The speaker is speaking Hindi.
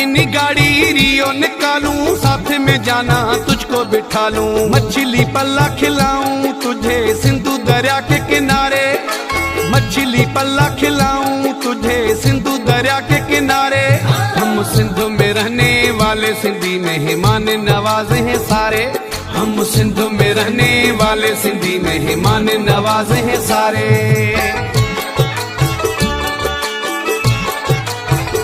मिनी गाड़ी रियो निकालूं, साथ में जाना तुझको बिठा लूं। मछली पल्ला खिलाऊं तुझे सिंधु दरिया के किनारे, मछली पल्ला खिलाऊं तुझे सिंधु दरिया के किनारे। हम सिंध में रहने वाले सिंधी मेहमान नवाजे हैं सारे, हम सिंध में रहने वाले सिंधी मेहमान नवाजे हैं सारे।